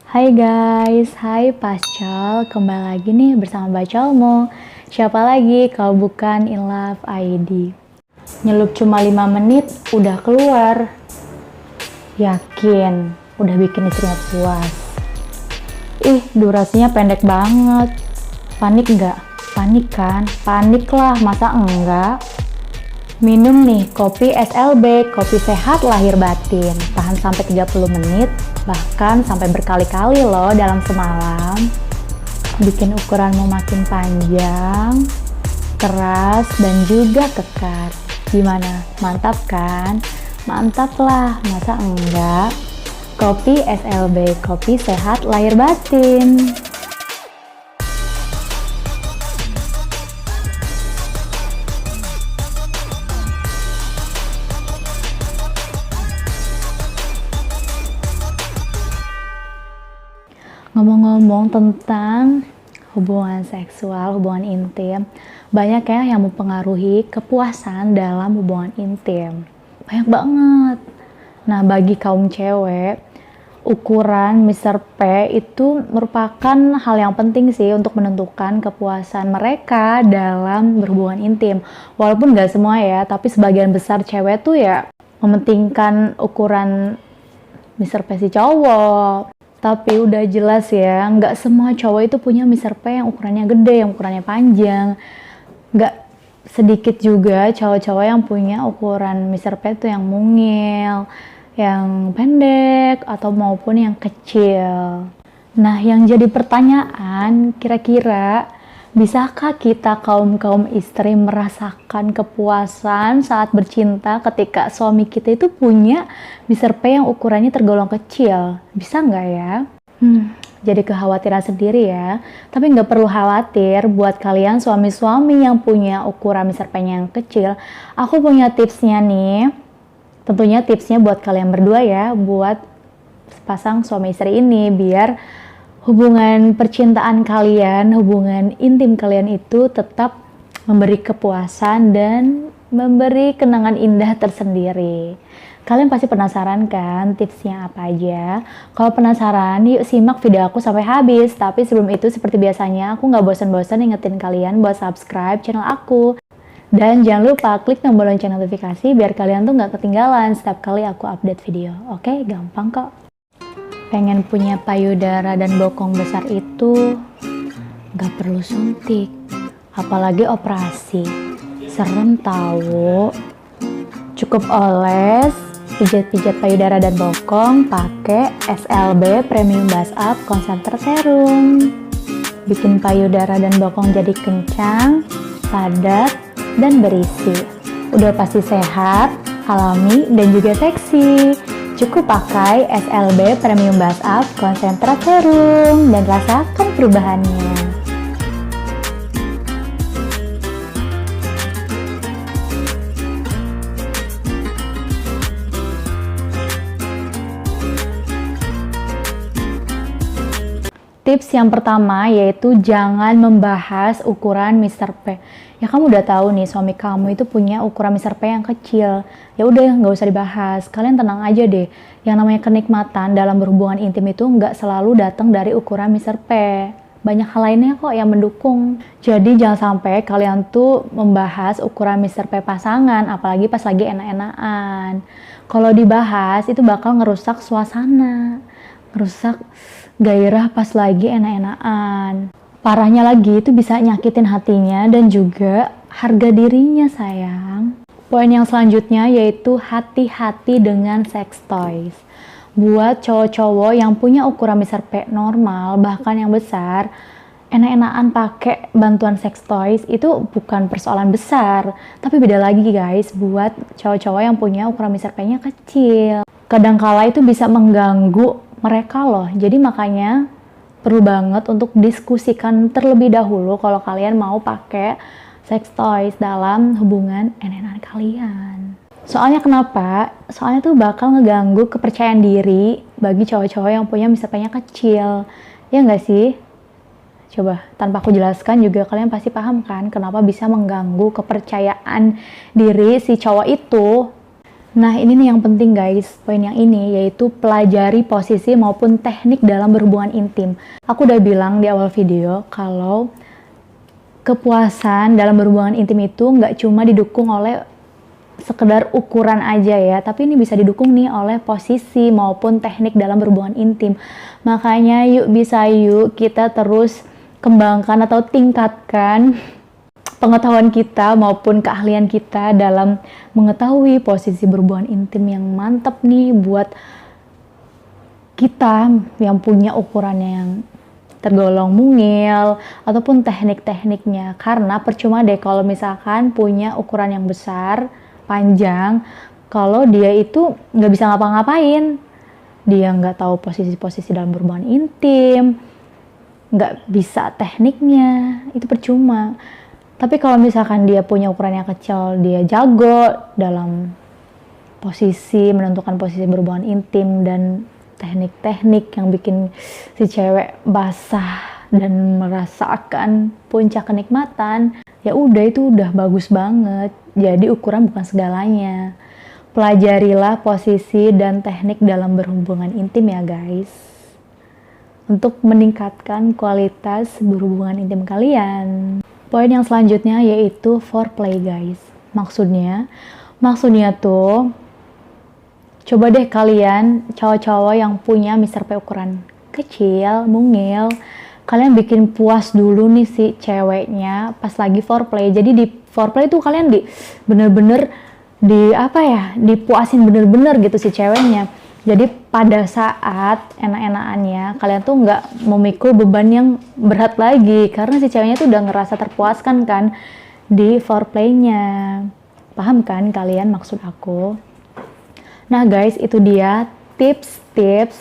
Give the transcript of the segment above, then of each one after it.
Hai guys, hai Pascal, kembali lagi nih bersama Bacolmo. Siapa lagi kalau bukan In Love ID. Nyelup cuma 5 menit, udah keluar. Yakin, udah bikin istrinya puas. Ih, durasinya pendek banget. Panik nggak? Panik kan? Panik lah, masa enggak? Minum nih kopi SLB, kopi sehat lahir batin. Tahan sampai 30 menit, bahkan sampai berkali-kali loh dalam semalam. Bikin ukuranmu makin panjang, keras, dan juga kekar. Gimana? Mantap kan? Mantap lah, masa enggak? Kopi SLB, kopi sehat lahir batin. Ngomong-ngomong tentang hubungan seksual, hubungan intim, banyak ya yang mempengaruhi kepuasan dalam hubungan intim. Banyak banget. Nah, bagi kaum cewek, ukuran Mr. P itu merupakan hal yang penting sih untuk menentukan kepuasan mereka dalam berhubungan intim. Walaupun gak semua ya, tapi sebagian besar cewek tuh ya mementingkan ukuran Mr. P si cowok. Tapi udah jelas ya, nggak semua cowok itu punya Mr. P yang ukurannya gede, yang ukurannya panjang. Nggak sedikit juga cowok-cowok yang punya ukuran Mr. P itu yang mungil, yang pendek, atau maupun yang kecil. Nah, yang jadi pertanyaan, kira-kira bisakah kita kaum istri merasakan kepuasan saat bercinta ketika suami kita itu punya Mr. P yang ukurannya tergolong kecil? Bisa nggak ya? Jadi kekhawatiran sendiri ya. Tapi nggak perlu khawatir buat kalian suami-suami yang punya ukuran Mr. P-nya yang kecil. Aku punya tipsnya nih. Tentunya tipsnya buat kalian berdua ya, buat sepasang suami istri ini, biar hubungan percintaan kalian, hubungan intim kalian itu tetap memberi kepuasan dan memberi kenangan indah tersendiri. Kalian pasti penasaran kan tipsnya apa aja? Kalau penasaran, yuk simak video aku sampai habis. Tapi sebelum itu, seperti biasanya, aku nggak bosan-bosan ingetin kalian buat subscribe channel aku. Dan jangan lupa klik tombol lonceng notifikasi biar kalian tuh nggak ketinggalan setiap kali aku update video. Oke, gampang kok. Pengen punya payudara dan bokong besar itu gak perlu suntik, apalagi operasi. Serem tahu. Cukup oles, pijat-pijat payudara dan bokong pakai SLB Premium Buzz Up Concentrate Serum. Bikin payudara dan bokong jadi kencang, padat, dan berisi. Udah pasti sehat, alami, dan juga seksi. Cukup pakai SLB Premium Buzz Up Concentrate Serum dan rasakan perubahannya. Tips yang pertama yaitu jangan membahas ukuran Mr. P. Ya kamu udah tahu nih suami kamu itu punya ukuran Mr. P yang kecil. Ya udah nggak usah dibahas. Kalian tenang aja deh. Yang namanya kenikmatan dalam berhubungan intim itu nggak selalu datang dari ukuran Mr. P. Banyak hal lainnya kok yang mendukung. Jadi jangan sampai kalian tuh membahas ukuran Mr. P pasangan, apalagi pas lagi enak-enakan. Kalau dibahas itu bakal ngerusak suasana, ngerusak gairah pas lagi enak-enakan. Parahnya lagi itu bisa nyakitin hatinya dan juga harga dirinya sayang. Poin yang selanjutnya yaitu hati-hati dengan sex toys. Buat cowok-cowok yang punya ukuran Mr. P normal bahkan yang besar, enak-enakan pakai bantuan sex toys itu bukan persoalan besar. Tapi beda lagi guys buat cowok-cowok yang punya ukuran Mr. P-nya kecil. Kadangkala itu bisa mengganggu mereka loh, jadi makanya perlu banget untuk diskusikan terlebih dahulu kalau kalian mau pakai sex toys dalam hubungan enak-enakan kalian. Soalnya kenapa? Soalnya tuh bakal ngeganggu kepercayaan diri bagi cowok-cowok yang punya Mr. P-nya kecil. Ya nggak sih? Coba, tanpa aku jelaskan juga kalian pasti paham kan kenapa bisa mengganggu kepercayaan diri si cowok itu. Nah, ini nih yang penting guys, poin yang ini yaitu pelajari posisi maupun teknik dalam berhubungan intim. Aku udah bilang di awal video kalau kepuasan dalam berhubungan intim itu nggak cuma didukung oleh sekedar ukuran aja ya, tapi ini bisa didukung nih oleh posisi maupun teknik dalam berhubungan intim. Makanya yuk kita terus kembangkan atau tingkatkan pengetahuan kita maupun keahlian kita dalam mengetahui posisi berhubungan intim yang mantap nih buat kita yang punya ukurannya yang tergolong mungil ataupun teknik-tekniknya. Karena percuma deh kalau misalkan punya ukuran yang besar, panjang, kalau dia itu nggak bisa ngapa-ngapain, dia nggak tahu posisi-posisi dalam berhubungan intim, nggak bisa tekniknya, itu percuma. Tapi kalau misalkan dia punya ukuran yang kecil, dia jago dalam posisi, menentukan posisi berhubungan intim dan teknik-teknik yang bikin si cewek basah dan merasakan puncak kenikmatan, ya udah itu udah bagus banget. Jadi ukuran bukan segalanya. Pelajarilah posisi dan teknik dalam berhubungan intim ya guys, untuk meningkatkan kualitas berhubungan intim kalian. Poin yang selanjutnya yaitu foreplay guys. Maksudnya tuh coba deh kalian cowok-cowok yang punya Mr. P ukuran kecil, mungil, kalian bikin puas dulu nih si ceweknya pas lagi foreplay. Jadi di foreplay tuh kalian bener-bener dipuasin bener-bener gitu si ceweknya. Jadi pada saat enak-enakannya, kalian tuh nggak memikul beban yang berat lagi. Karena si ceweknya tuh udah ngerasa terpuaskan kan di foreplaynya. Paham kan kalian maksud aku? Nah guys, itu dia tips-tips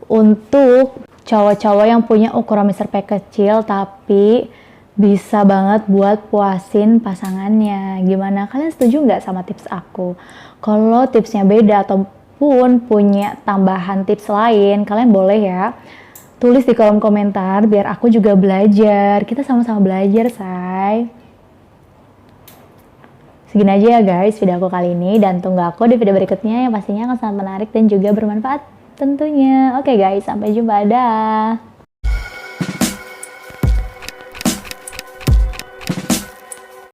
untuk cowok-cowok yang punya ukuran Mr. P kecil tapi bisa banget buat puasin pasangannya. Gimana? Kalian setuju nggak sama tips aku? Kalau tipsnya beda atau punya tambahan tips lain, kalian boleh ya tulis di kolom komentar biar aku juga belajar. Kita sama-sama belajar, say. Segini aja ya guys video aku kali ini, dan tunggu aku di video berikutnya yang pastinya akan sangat menarik dan juga bermanfaat tentunya. Oke guys, sampai jumpa, dah.